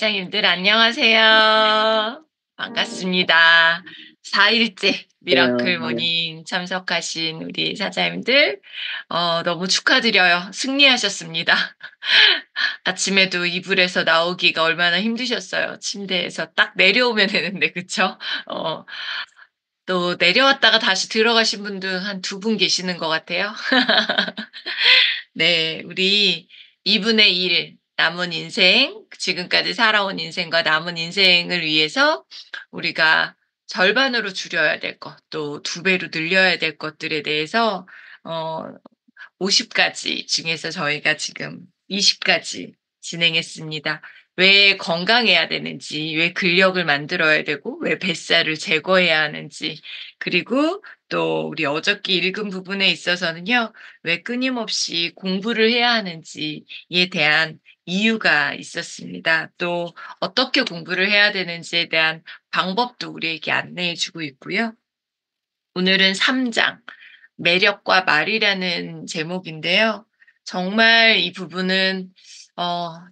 사장님들 안녕하세요. 반갑습니다. 4일째 미라클 네. 모닝 참석하신 우리 사장님들 너무 축하드려요. 승리하셨습니다. 아침에도 이불에서 나오기가 얼마나 힘드셨어요. 침대에서 딱 내려오면 되는데 그쵸? 어 또 내려왔다가 다시 들어가신 분도 한 2분 계시는 것 같아요. 네. 우리 2분의 1 남은 인생, 지금까지 살아온 인생과 남은 인생을 위해서 우리가 절반으로 줄여야 될 것, 또 2배로 늘려야 될 것들에 대해서 어 50 가지 중에서 저희가 지금 20 가지 진행했습니다. 왜 건강해야 되는지, 왜 근력을 만들어야 되고, 왜 뱃살을 제거해야 하는지, 그리고 또 우리 어저께 읽은 부분에 있어서는요, 왜 끊임없이 공부를 해야 하는지에 대한 이유가 있었습니다. 또 어떻게 공부를 해야 되는지에 대한 방법도 우리에게 안내해 주고 있고요. 오늘은 3 장 매력과 말이라는 제목인데요. 정말 이 부분은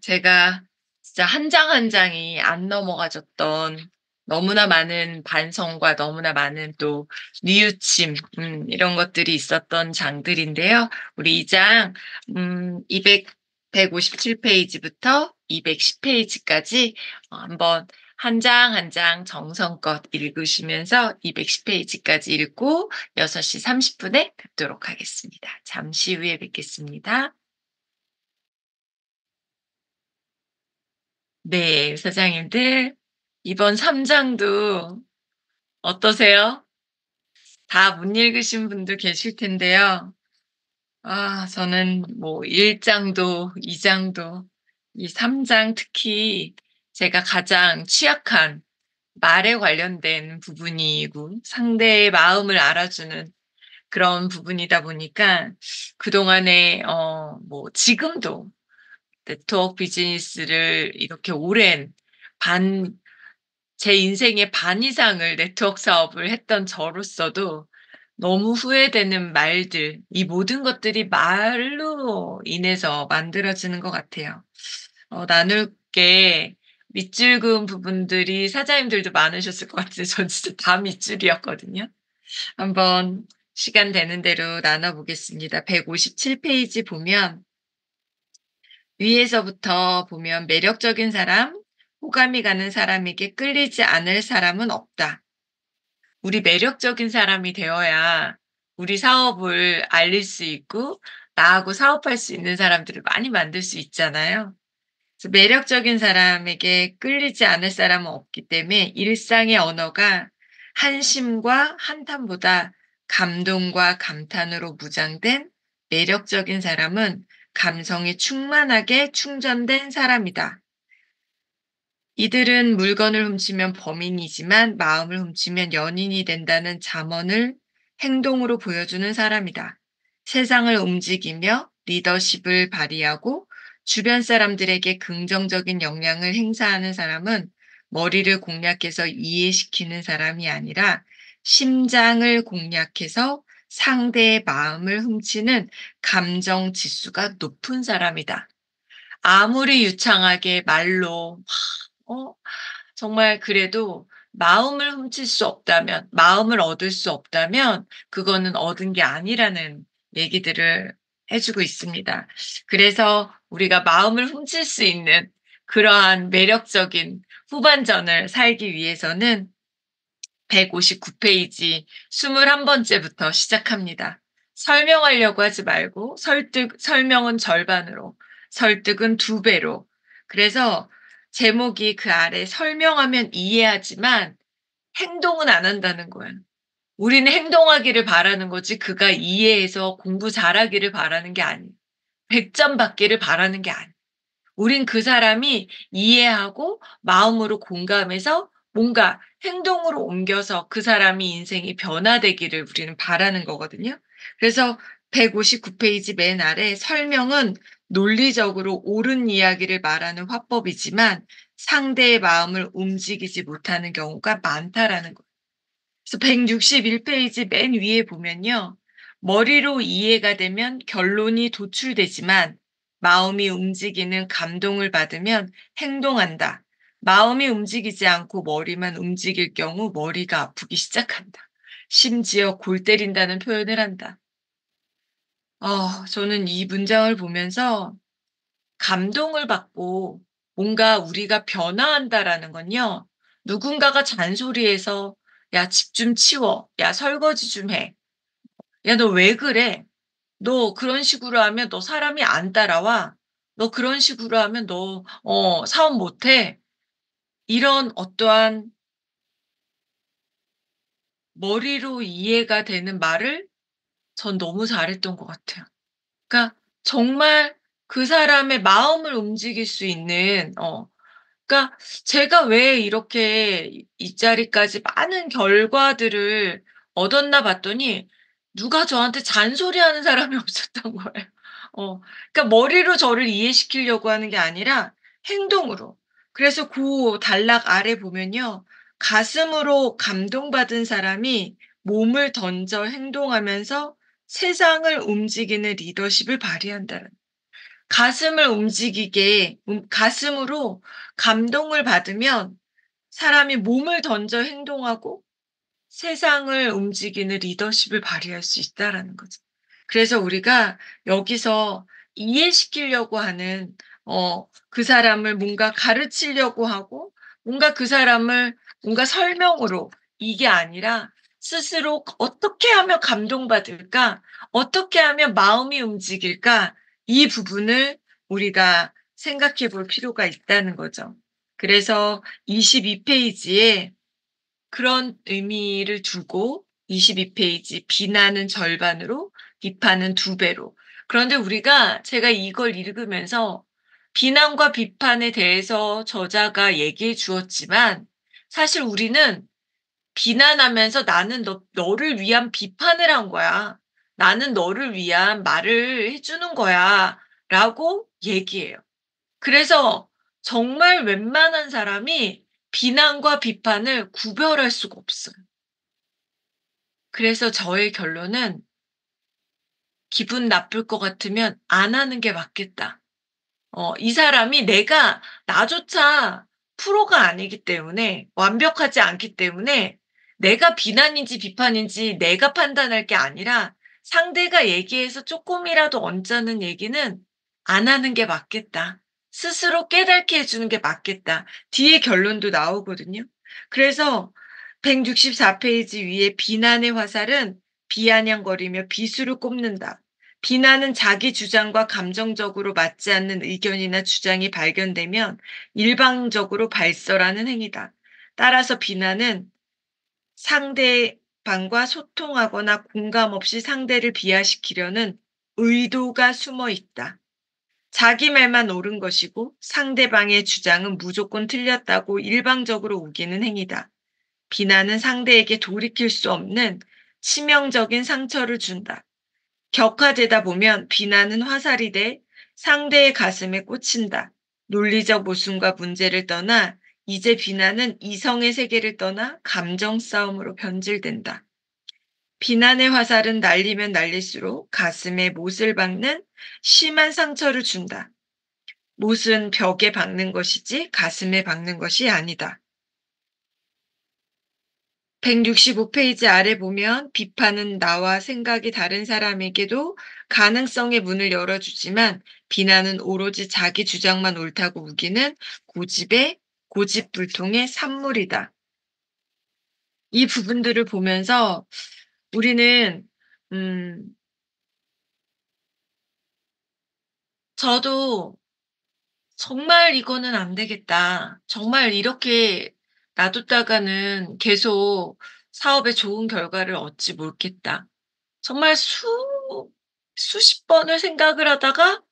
제가 진짜 한 장 한 장이 안 넘어가졌던 너무나 많은 반성과 너무나 많은 또 뉘우침 이런 것들이 있었던 장들인데요. 우리 이 장 157 페이지부터 210 페이지까지 한번 한 장 한 장 정성껏 읽으시면서 210 페이지까지 읽고 6시 30분에 뵙도록 하겠습니다. 잠시 후에 뵙겠습니다. 네, 사장님들 이번 3 장도 어떠세요? 다 못 읽으신 분도 계실 텐데요. 저는 뭐 1 장도 2 장도 이 3장 특히 제가 가장 취약한 말에 관련된 부분이고 상대의 마음을 알아주는 그런 부분이다 보니까 그동안에 뭐 지금도 네트워크 비즈니스를 이렇게 오랜 반 제 인생의 반 이상을 네트워크 사업을 했던 저로서도 너무 후회되는 말들, 이 모든 것들이 말로 인해서 만들어지는 것 같아요. 나눌 게 밑줄 그은 부분들이 사장님들도 많으셨을 것 같은데 전 진짜 다 밑줄이었거든요. 한번 시간 되는 대로 나눠 보겠습니다. 157 페이지 보면 위에서부터 보면 "매력적인 사람, 호감이 가는 사람에게 끌리지 않을 사람은 없다." 우리 매력적인 사람이 되어야 우리 사업을 알릴 수 있고 나하고 사업할 수 있는 사람들을 많이 만들 수 있잖아요. 그래서 매력적인 사람에게 끌리지 않을 사람은 없기 때문에 일상의 언어가 한심과 한탄보다 감동과 감탄으로 무장된 매력적인 사람은 감성이 충만하게 충전된 사람이다. 이들은 물건을 훔치면 범인이지만 마음을 훔치면 연인이 된다는 잠언을 행동으로 보여주는 사람이다. 세상을 움직이며 리더십을 발휘하고 주변 사람들에게 긍정적인 영향을 행사하는 사람은 머리를 공략해서 이해시키는 사람이 아니라 심장을 공략해서 상대의 마음을 훔치는 감정 지수가 높은 사람이다. 아무리 유창하게 말로 어 정말 그래도 마음을 훔칠 수 없다면, 마음을 얻을 수 없다면 그거는 얻은 게 아니라는 얘기들을 해 주고 있습니다. 그래서 우리가 마음을 훔칠 수 있는 그러한 매력적인 후반전을 살기 위해서는 159 페이지 21 번째부터 시작합니다. 설명하려고 하지 말고 설명은 절반으로, 설득은 2배로. 그래서 제목이 그 아래 설명하면 이해하지만 행동은 안 한다는 거예요. 우리는 행동하기를 바라는 거지 그가 이해해서 공부 잘하기를 바라는 게 아니에요. 100점 받기를 바라는 게 아니에요. 우린 그 사람이 이해하고 마음으로 공감해서 뭔가 행동으로 옮겨서 그 사람이 인생이 변화되기를 우리는 바라는 거거든요. 그래서 159 페이지 맨 아래 설명은 논리적으로 옳은 이야기를 말하는 화법이지만 상대의 마음을 움직이지 못하는 경우가 많다라는 거예요. 그래서 161 페이지 맨 위에 보면요. 머리로 이해가 되면 결론이 도출되지만 마음이 움직이는 감동을 받으면 행동한다. 마음이 움직이지 않고 머리만 움직일 경우 머리가 아프기 시작한다. 심지어 골 때린다는 표현을 한다. 저는 이 문장을 보면서 감동을 받고 뭔가 우리가 변화한다라는 건요. 누군가가 잔소리해서 "야, 집 좀 치워. 야, 설거지 좀 해. 야, 너 왜 그래? 너 그런 식으로 하면 너 사람이 안 따라와. 너 그런 식으로 하면 너 사업 못 해." 이런 어떠한 머리로 이해가 되는 말을 전 너무 잘했던 것 같아요. 그러니까 정말 그 사람의 마음을 움직일 수 있는 그러니까 제가 왜 이렇게 이 자리까지 많은 결과들을 얻었나 봤더니 누가 저한테 잔소리하는 사람이 없었던 거예요. 어 그러니까 머리로 저를 이해시키려고 하는 게 아니라 행동으로. 그래서 그 단락 아래 보면요. 가슴으로 감동받은 사람이 몸을 던져 행동하면서 세상을 움직이는 리더십을 발휘한다는, 가슴을 움직이게 가슴으로 감동을 받으면 사람이 몸을 던져 행동하고 세상을 움직이는 리더십을 발휘할 수 있다라는 거죠. 그래서 우리가 여기서 이해시키려고 하는 그 사람을 뭔가 가르치려고 하고 뭔가 그 사람을 뭔가 설명으로, 이게 아니라 스스로 '어떻게 하면 감동받을까? 어떻게 하면 마음이 움직일까?' 이 부분을 우리가 생각해 볼 필요가 있다는 거죠. 그래서 22 페이지에 그런 의미를 두고 22 페이지 비난은 절반으로 비판은 2배로. 그런데 우리가, 제가 이걸 읽으면서 비난과 비판에 대해서 저자가 얘기해 주었지만 사실 우리는 비난하면서 "나는 너를 위한 비판을 한 거야. 나는 너를 위한 말을 해 주는 거야."라고 얘기해요. 그래서 정말 웬만한 사람이 비난과 비판을 구별할 수가 없어요. 그래서 저의 결론은 '기분 나쁠 것 같으면 안 하는 게 맞겠다.' 이 사람이, 내가 나조차 프로가 아니기 때문에, 완벽하지 않기 때문에 내가 비난인지 비판인지 내가 판단할 게 아니라 상대가 얘기해서 쪼끔이라도 언짢은 얘기는 안 하는 게 맞겠다. 스스로 깨닫게 해 주는 게 맞겠다. 뒤에 결론도 나오거든요. 그래서 164 페이지 위에 "비난의 화살은 비아냥거리며 비수를 꼽는다." 비난은 자기 주장과 감정적으로 맞지 않는 의견이나 주장이 발견되면 일방적으로 발설하는 행위다. 따라서 비난은 상대방과 소통하거나 공감 없이 상대를 비하시키려는 의도가 숨어 있다. 자기 말만 옳은 것이고 상대방의 주장은 무조건 틀렸다고 일방적으로 우기는 행위다. 비난은 상대에게 돌이킬 수 없는 치명적인 상처를 준다. 격화되다 보면 비난은 화살이 돼 상대의 가슴에 꽂힌다. 논리적 모순과 문제를 떠나 이제 비난은 이성의 세계를 떠나 감정 싸움으로 변질된다. 비난의 화살은 날리면 날릴수록 가슴에 못을 박는 심한 상처를 준다. 못은 벽에 박는 것이지 가슴에 박는 것이 아니다. 165 페이지 아래 보면 비판은 나와 생각이 다른 사람에게도 가능성의 문을 열어주지만 비난은 오로지 자기 주장만 옳다고 우기는 고집불통의 산물이다. 이 부분들을 보면서 우리는 음 저도 '정말 이거는 안 되겠다. 정말 이렇게 놔뒀다가는 계속 사업에 좋은 결과를 얻지 못겠다.' 정말 수십 번을 생각을 하다가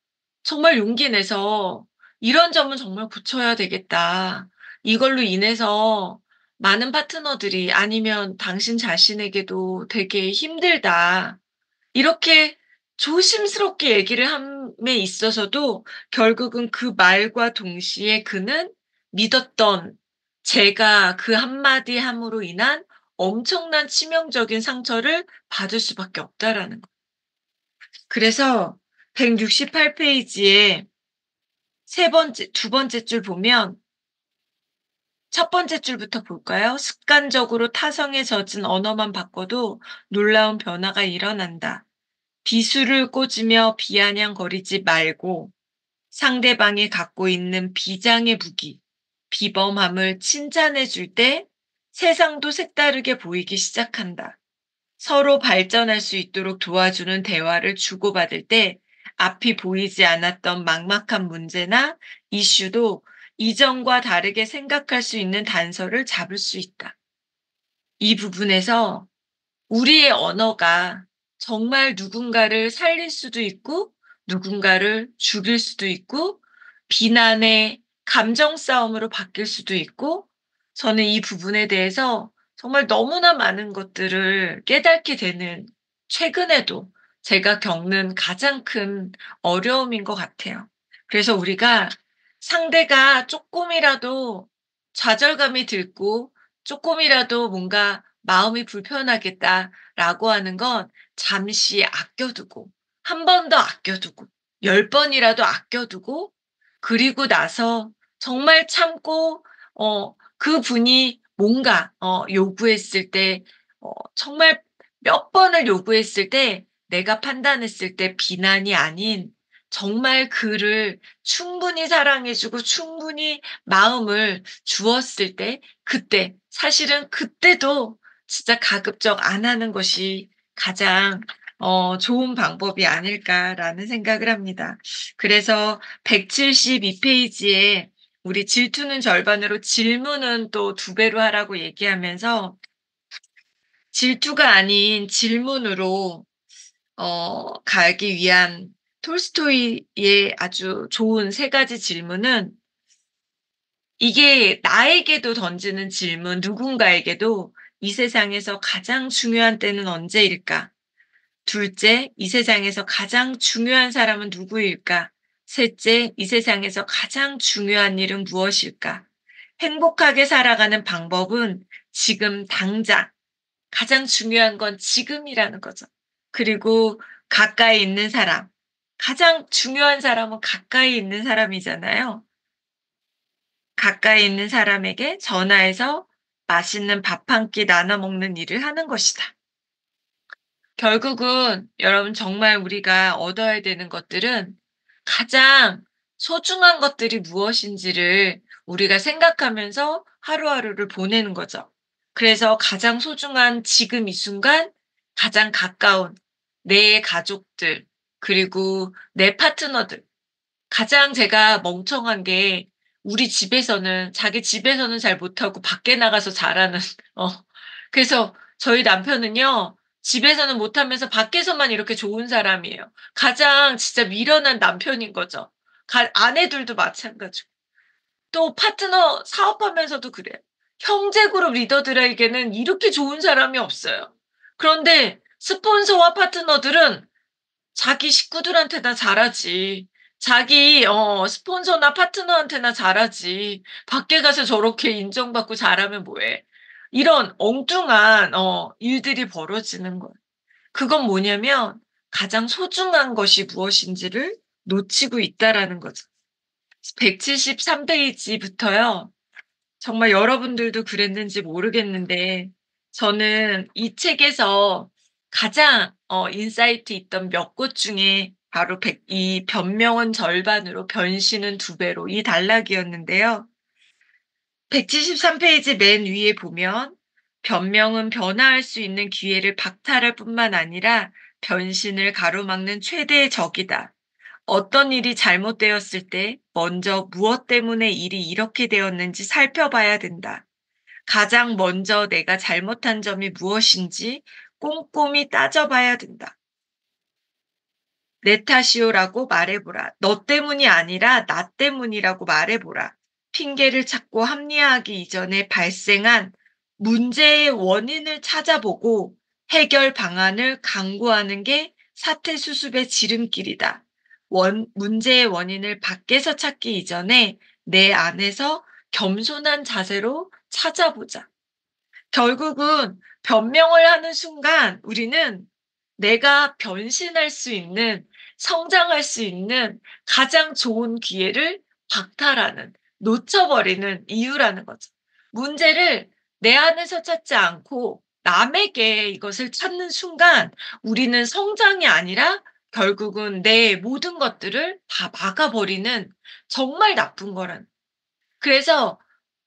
정말 용기 내서 '이런 점은 정말 고쳐야 되겠다. 이걸로 인해서 많은 파트너들이, 아니면 당신 자신에게도 되게 힘들다.' 이렇게 조심스럽게 얘기를 함에 있어서도 결국은 그 말과 동시에 그는 믿었던, 제가 그 한마디 함으로 인한 엄청난 치명적인 상처를 받을 수밖에 없다라는 거. 그래서 168 페이지에 두 번째 줄 보면 첫 번째 줄부터 볼까요? 습관적으로 타성에 젖은 언어만 바꿔도 놀라운 변화가 일어난다. 비수를 꽂으며 비아냥거리지 말고 상대방이 갖고 있는 비장의 무기, 비범함을 칭찬해 줄 때 세상도 색다르게 보이기 시작한다. 서로 발전할 수 있도록 도와주는 대화를 주고받을 때 앞이 보이지 않았던 막막한 문제나 이슈도 이전과 다르게 생각할 수 있는 단서를 잡을 수 있다. 이 부분에서 우리의 언어가 정말 누군가를 살릴 수도 있고 누군가를 죽일 수도 있고 비난의 감정 싸움으로 바뀔 수도 있고 저는 이 부분에 대해서 정말 너무나 많은 것들을 깨닫게 되는 최근에도 제가 겪는 가장 큰 어려움인 것 같아요. 그래서 우리가 상대가 쪼끔이라도 좌절감이 들고 쪼끔이라도 뭔가 '마음이 불편하겠다.'라고 하는 건 잠시 아껴두고 한 번 더 아껴두고 10번이라도 아껴두고 그리고 나서 정말 참고 그분이 뭔가 요구했을 때 정말 몇 번을 요구했을 때 내가 판단했을 때 비난이 아닌 정말 그를 충분히 사랑해 주고 충분히 마음을 주었을 때 그때 사실은 그때도 진짜 가급적 안 하는 것이 가장 좋은 방법이 아닐까라는 생각을 합니다. 그래서 172 페이지에 우리 질투는 절반으로 질문은 또 2배로 하라고 얘기하면서 질투가 아닌 질문으로 가기 위한 톨스토이의 아주 좋은 3가지 질문은 이게 나에게도 던지는 질문, 누군가에게도 '이 세상에서 가장 중요한 때는 언제일까?' 둘째, '이 세상에서 가장 중요한 사람은 누구일까?' 셋째, '이 세상에서 가장 중요한 일은 무엇일까?' 행복하게 살아가는 방법은 지금 당장 가장 중요한 건 지금이라는 거죠. 그리고 가까이 있는 사람, 가장 중요한 사람은 가까이 있는 사람이잖아요. 가까이 있는 사람에게 전화해서 맛있는 밥 한 끼 나눠 먹는 일을 하는 것이다. 결국은 여러분 정말 우리가 얻어야 되는 것들은 가장 소중한 것들이 무엇인지를 우리가 생각하면서 하루하루를 보내는 거죠. 그래서 가장 소중한 지금 이 순간 가장 가까운 내 가족들 그리고 내 파트너들 가장 제가 멍청한 게 우리 집에서는 자기 집에서는 잘 못하고 밖에 나가서 잘하는 어 그래서 저희 남편은요. 집에서는 못하면서 밖에서만 이렇게 좋은 사람이에요. 가장 진짜 미련한 남편인 거죠. 아내들도 마찬가지고. 또 파트너 사업하면서도 그래요. 형제 그룹 리더들에게는 이렇게 좋은 사람이 없어요. 그런데 스폰서와 파트너들은 자기 식구들한테나 잘하지. 자기 스폰서나 파트너한테나 잘하지. 밖에 가서 저렇게 인정받고 잘하면 뭐해. 이런 엉뚱한 일들이 벌어지는 거예요. 그건 뭐냐면 가장 소중한 것이 무엇인지를 놓치고 있다라는 거죠. 173 페이지부터요. 정말 여러분들도 그랬는지 모르겠는데 저는 이 책에서 가장 인사이트 있던 몇 곳 중에 바로 이 변명은 절반으로 변신은 2배로 이 단락이었는데요. 173 페이지 맨 위에 보면 변명은 변화할 수 있는 기회를 박탈할 뿐만 아니라 변신을 가로막는 최대의 적이다. 어떤 일이 잘못되었을 때 먼저 무엇 때문에 일이 이렇게 되었는지 살펴봐야 된다. 가장 먼저 내가 잘못한 점이 무엇인지 꼼꼼히 따져봐야 된다. 내 탓이요라고 말해보라. 너 때문이 아니라 나 때문이라고 말해보라. 핑계를 찾고 합리화하기 이전에 발생한 문제의 원인을 찾아보고 해결 방안을 강구하는 게 사태 수습의 지름길이다. 문제의 원인을 밖에서 찾기 이전에 내 안에서 겸손한 자세로 찾아보자. 결국은 변명을 하는 순간 우리는 내가 변신할 수 있는, 성장할 수 있는 가장 좋은 기회를 박탈하는, 놓쳐버리는 이유라는 거죠. 문제를 내 안에서 찾지 않고 남에게 이것을 찾는 순간 우리는 성장이 아니라 결국은 내 모든 것들을 다 막아버리는 정말 나쁜 거란. 그래서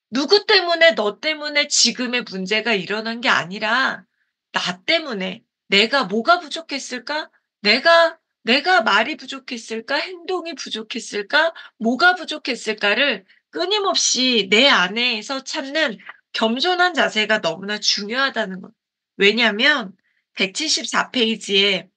누구 때문에 너 때문에 지금의 문제가 일어난 게 아니라 나 때문에 내가 뭐가 부족했을까? 내가 말이 부족했을까? 행동이 부족했을까? 뭐가 부족했을까를 끊임없이 내 안에서 찾는 겸손한 자세가 너무나 중요하다는 것. 왜냐하면 174 페이지에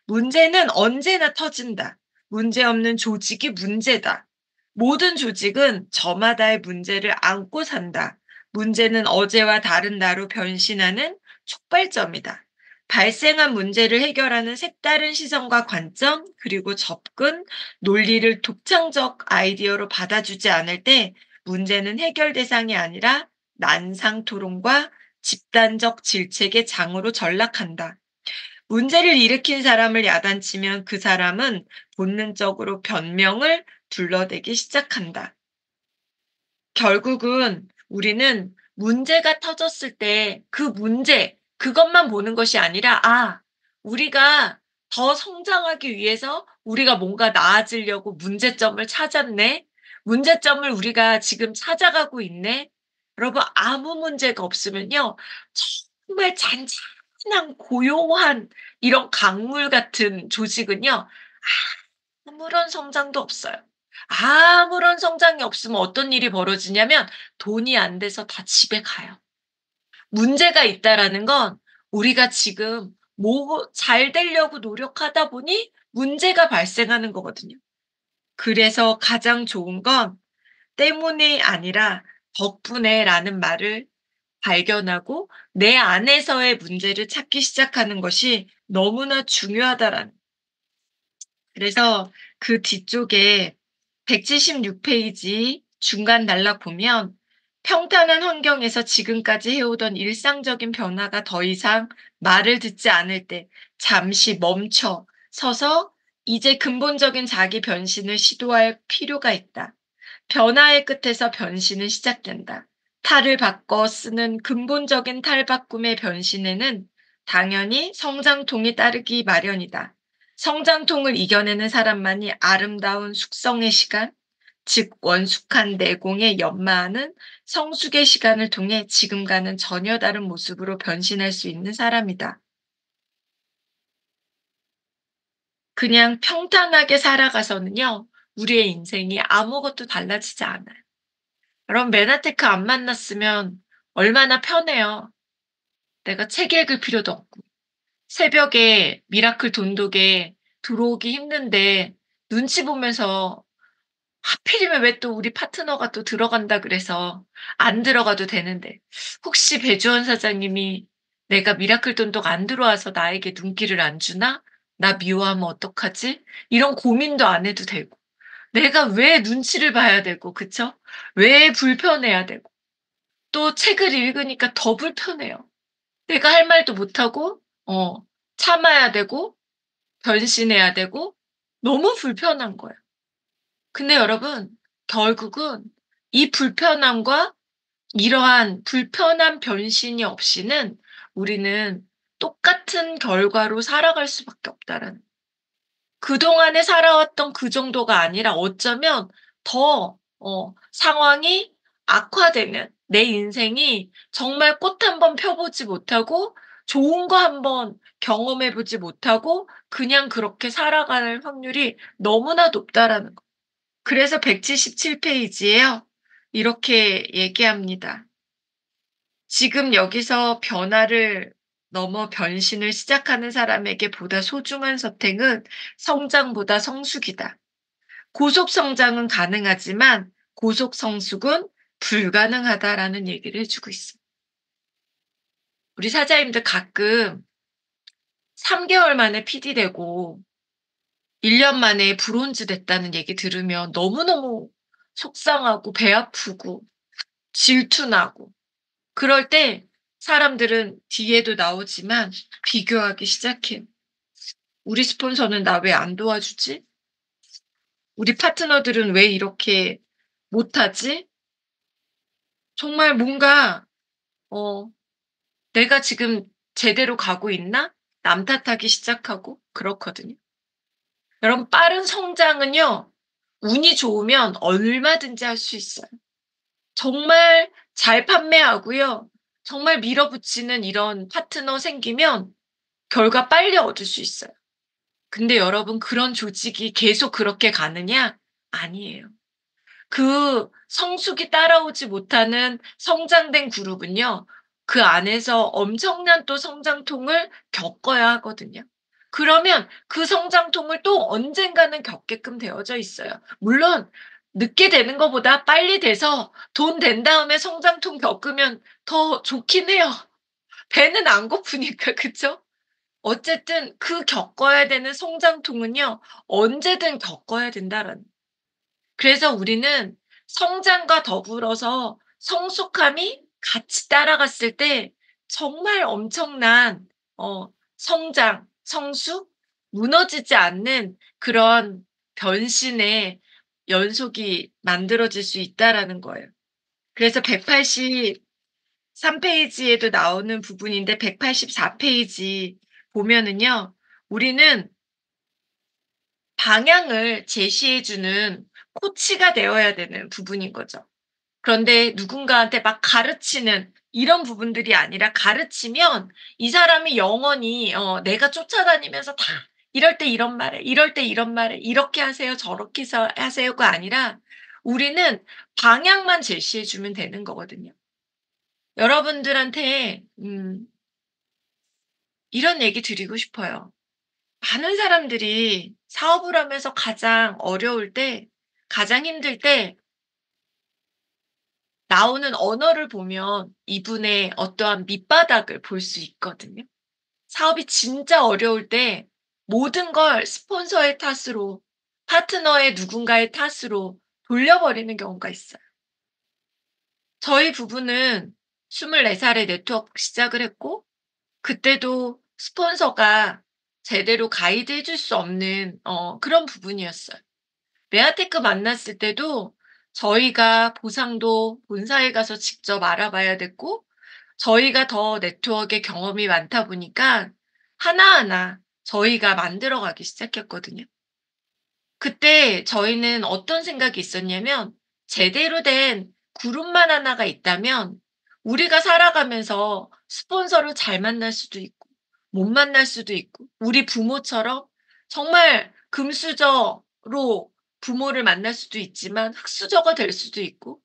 문제는 언제나 터진다. 문제없는 조직이 문제다. 모든 조직은 저마다의 문제를 안고 산다. 문제는 어제와 다른 나로 변신하는 촉발점이다. 발생한 문제를 해결하는 색다른 시선과 관점, 그리고 접근, 논리를 독창적 아이디어로 받아주지 않을 때 문제는 해결 대상이 아니라 난상 토론과 집단적 질책의 장으로 전락한다. 문제를 일으킨 사람을 야단치면 그 사람은 본능적으로 변명을 둘러대기 시작한다. 결국은 우리는 문제가 터졌을 때 그 문제, 그것만 보는 것이 아니라, 우리가 더 성장하기 위해서 우리가 뭔가 나아지려고 문제점을 찾았네. 문제점을 우리가 지금 찾아가고 있네. 여러분, 아무 문제가 없으면요. 정말 잔잔한 고요한 이런 강물 같은 조직은요. 아무런 성장도 없어요. 아무런 성장이 없으면 어떤 일이 벌어지냐면 돈이 안 돼서 다 집에 가요. 문제가 있다라는 건 우리가 지금 뭐 잘 되려고 노력하다 보니 문제가 발생하는 거거든요. 그래서 가장 좋은 건 때문에 아니라 덕분에라는 말을 발견하고 내 안에서의 문제를 찾기 시작하는 것이 너무나 중요하다라는. 그래서 그 뒤쪽에 176 페이지 중간 단락 보면 평탄한 환경에서 지금까지 해오던 일상적인 변화가 더 이상 말을 듣지 않을 때 잠시 멈춰 서서 이제 근본적인 자기 변신을 시도할 필요가 있다. 변화의 끝에서 변신은 시작된다. 탈을 바꿔 쓰는 근본적인 탈바꿈의 변신에는 당연히 성장통이 따르기 마련이다. 성장통을 이겨내는 사람만이 아름다운 숙성의 시간, 즉 원숙한 내공에 연마하는 성숙의 시간을 통해 지금과는 전혀 다른 모습으로 변신할 수 있는 사람이다. 그냥 평탄하게 살아가서는요, 우리의 인생이 아무것도 달라지지 않아요. 여러분, 맨하테크 안 만났으면 얼마나 편해요. 내가 책 읽을 필요도 없고. 새벽에 미라클 돈독에 들어오기 힘든데 눈치 보면서 하필이면 왜 또 우리 파트너가 또 들어간다 그래서 안 들어가도 되는데 혹시 배주원 사장님이 내가 미라클 돈독 안 들어와서 나에게 눈길을 안 주나? 나 미워하면 어떡하지? 이런 고민도 안 해도 되고. 내가 왜 눈치를 봐야 되고, 그쵸? 왜 불편해야 되고. 또 책을 읽으니까 더 불편해요. 내가 할 말도 못하고, 참아야 되고, 변신해야 되고, 너무 불편한 거예요. 근데 여러분, 결국은 이 불편함과 이러한 불편한 변신이 없이는 우리는 똑같은 결과로 살아갈 수밖에 없다라는. 그동안에 살아왔던 그 정도가 아니라 어쩌면 더 상황이 악화되는 내 인생이 정말 꽃 한 번 펴 보지 못하고 좋은 거 한 번 경험해 보지 못하고 그냥 그렇게 살아갈 확률이 너무나 높다라는 거. 그래서 177 페이지에요. 이렇게 얘기합니다. 지금 여기서 변화를 넘어 변신을 시작하는 사람에게 보다 소중한 선택은 성장보다 성숙이다. 고속 성장은 가능하지만 고속 성숙은 불가능하다라는 얘기를 해주고 있습니다. 우리 사자님들 가끔 3개월 만에 PD 되고 1년 만에 브론즈 됐다는 얘기 들으면 너무너무 속상하고 배 아프고 질투나고 그럴 때 사람들은 뒤에도 나오지만 비교하기 시작해요. 우리 스폰서는 나 왜 안 도와주지? 우리 파트너들은 왜 이렇게 못하지? 정말 뭔가 어 '내가 지금 제대로 가고 있나?' 남 탓하기 시작하고 그렇거든요. 여러분 빠른 성장은요. 운이 좋으면 얼마든지 할 수 있어요. 정말 잘 판매하고요. 정말 밀어붙이는 이런 파트너 생기면 결과 빨리 얻을 수 있어요. 근데 여러분 그런 조직이 계속 그렇게 가느냐? 아니에요. 그 성숙이 따라오지 못하는 성장된 그룹은요. 그 안에서 엄청난 또 성장통을 겪어야 하거든요. 그러면 그 성장통을 또 언젠가는 겪게끔 되어져 있어요. 물론 늦게 되는 것보다 빨리 돼서 돈 된 다음에 성장통 겪으면 더 좋긴 해요. 배는 안 고프니까 그쵸? 어쨌든 그 겪어야 되는 성장통은요. 언제든 겪어야 된다라는, 그래서 우리는 성장과 더불어서 성숙함이 같이 따라갔을 때 정말 엄청난 성장, 성숙, 무너지지 않는 그런 변신의 연속이 만들어질 수 있다라는 거예요. 그래서 183 페이지에도 나오는 부분인데 184 페이지 보면은요. 우리는 방향을 제시해 주는 코치가 되어야 되는 부분인 거죠. 그런데 누군가한테 막 가르치는 이런 부분들이 아니라, 가르치면 이 사람이 영원히 내가 쫓아다니면서 다 "이럴 때 이런 말을, 이럴 때 이런 말을, 이렇게 하세요. 저렇게 해서 하세요."가 아니라 우리는 방향만 제시해 주면 되는 거거든요. 여러분들한테 이런 얘기 드리고 싶어요. 많은 사람들이 사업을 하면서 가장 어려울 때, 가장 힘들 때 나오는 언어를 보면 이분의 어떠한 밑바닥을 볼 수 있거든요. 사업이 진짜 어려울 때 모든 걸 스폰서의 탓으로, 파트너의 누군가의 탓으로 돌려버리는 경우가 있어요. 저희 부부는 24 살에 네트워크 시작을 했고, 그때도 스폰서가 제대로 가이드해 줄 수 없는 그런 부분이었어요. 메아테크 만났을 때도 저희가 보상도 본사에 가서 직접 알아봐야 됐고, 저희가 더 네트워크에 경험이 많다 보니까 하나하나 저희가 만들어 가기 시작했거든요. 그때 저희는 어떤 생각이 있었냐면, 제대로 된 그룹만 하나가 있다면 우리가 살아가면서 스폰서를 잘 만날 수도 있고 못 만날 수도 있고, 우리 부모처럼 정말 금수저로 부모를 만날 수도 있지만 흙수저가 될 수도 있고,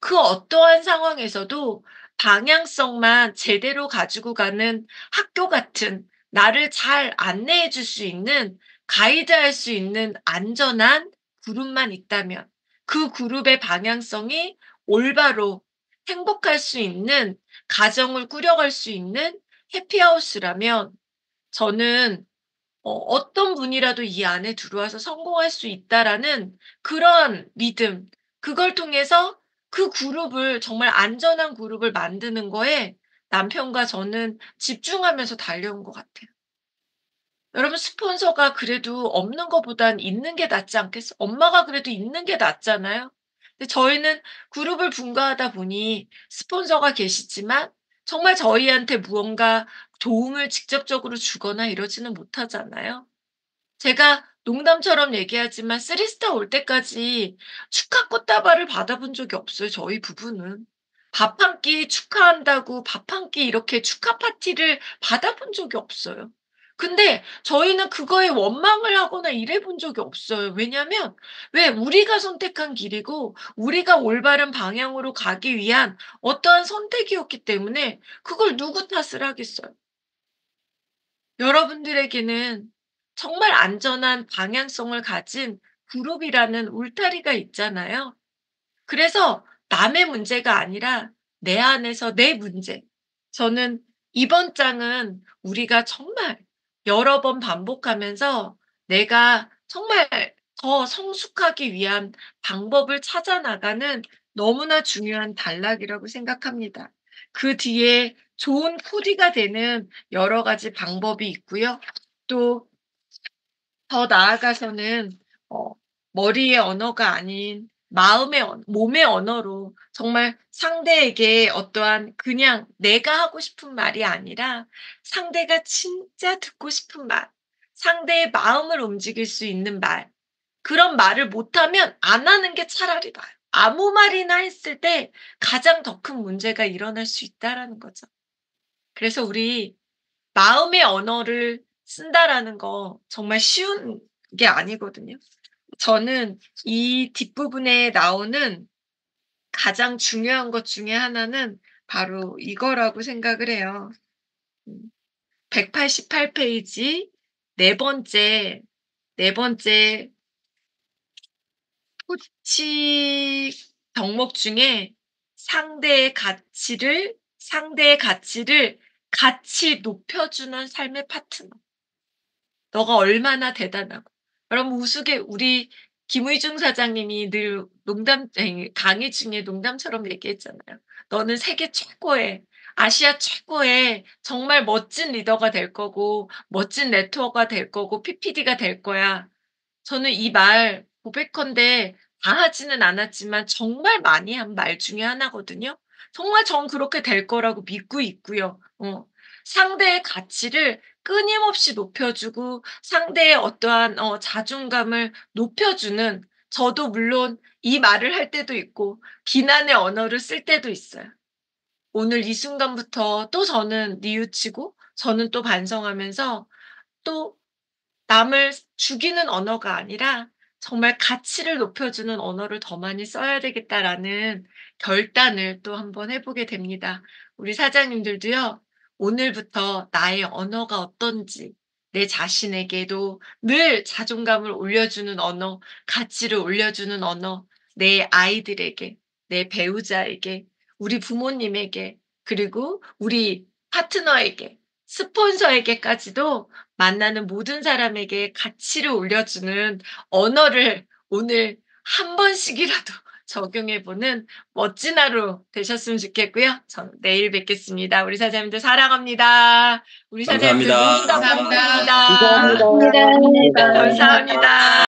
그 어떠한 상황에서도 방향성만 제대로 가지고 가는 학교 같은, 나를 잘 안내해 줄 수 있는, 가이드할 수 있는 안전한 그룹만 있다면, 그 그룹의 방향성이 올바로 행복할 수 있는 가정을 꾸려갈 수 있는 해피하우스라면, 저는 어떤 분이라도 이 안에 들어와서 성공할 수 있다라는 그런 믿음, 그걸 통해서 그 그룹을, 정말 안전한 그룹을 만드는 거에 남편과 저는 집중하면서 달려온 것 같아요. 여러분 스폰서가 그래도 없는 것보단 있는 게 낫지 않겠어? 엄마가 그래도 있는 게 낫잖아요. 근데 저희는 그룹을 분가하다 보니 스폰서가 계시지만 정말 저희한테 무언가 도움을 직접적으로 주거나 이러지는 못하잖아요. 제가 농담처럼 얘기하지만 3 스타 올 때까지 축하 꽃다발을 받아본 적이 없어요, 저희 부부는. 밥 한 끼 축하한다고 밥 한 끼 이렇게 축하 파티를 받아본 적이 없어요. 근데 저희는 그거에 원망을 하거나 이래 본 적이 없어요. 왜냐면 왜 우리가 선택한 길이고 우리가 올바른 방향으로 가기 위한 어떠한 선택이었기 때문에 그걸 누구 탓을 하겠어요. 여러분들에게는 정말 안전한 방향성을 가진 그룹이라는 울타리가 있잖아요. 그래서 남의 문제가 아니라 내 안에서 내 문제. 저는 이번 장은 우리가 정말 여러 번 반복하면서 내가 정말 더 성숙하기 위한 방법을 찾아 나가는 너무나 중요한 단락이라고 생각합니다. 그 뒤에 좋은 코디가 되는 여러 가지 방법이 있고요. 또 더 나아가서는 어 머리의 언어가 아닌 몸의 언어로 정말 상대에게 어떠한 그냥 내가 하고 싶은 말이 아니라 상대가 진짜 듣고 싶은 말, 상대의 마음을 움직일 수 있는 말, 그런 말을 못하면 안 하는 게 차라리 나아요. 아무 말이나 했을 때 가장 더 큰 문제가 일어날 수 있다라는 거죠. 그래서 우리 마음의 언어를 쓴다라는 거 정말 쉬운 게 아니거든요. 저는 이 뒷부분에 나오는 가장 중요한 것 중에 하나는 바로 이거라고 생각을 해요. 음 188 페이지 네 번째 호칭 덕목 중에 상대의 가치를 같이 높여주는 삶의 파트너. 너가 얼마나 대단하고. 여러분 우스개 우리 김의중 사장님이 늘 강의 중에 농담처럼 얘기했잖아요. "너는 세계 최고의 아시아 최고의 정말 멋진 리더가 될 거고 멋진 네트워커가 될 거고 PPD가 될 거야." 저는 이 말 고백컨대 다 하지는 않았지만 정말 많이 한 말 중에 하나거든요. 정말 전 그렇게 될 거라고 믿고 있고요. 상대의 가치를 끊임없이 높여주고 상대의 어떠한 자존감을 높여주는 저도 물론 이 말을 할 때도 있고 비난의 언어를 쓸 때도 있어요. 오늘 이 순간부터 또 저는 뉘우치고 저는 또 반성하면서 또 남을 죽이는 언어가 아니라 정말 가치를 높여주는 언어를 더 많이 써야 되겠다라는 결단을 또 한번 해 보게 됩니다. 우리 사장님들도요. 오늘부터 나의 언어가 어떤지 내 자신에게도 늘 자존감을 올려주는 언어, 가치를 올려주는 언어, 내 아이들에게, 내 배우자에게, 우리 부모님에게, 그리고 우리 파트너에게, 스폰서에게까지도 만나는 모든 사람에게 가치를 올려주는 언어를 오늘 한 번씩이라도 적용해 보는 멋진 하루 되셨으면 좋겠고요. 전 내일 뵙겠습니다. 우리 사장님들 사랑합니다. 우리 사장님들 감사합니다. 모두 다 감사합니다. 감사합니다. 감사합니다. 감사합니다.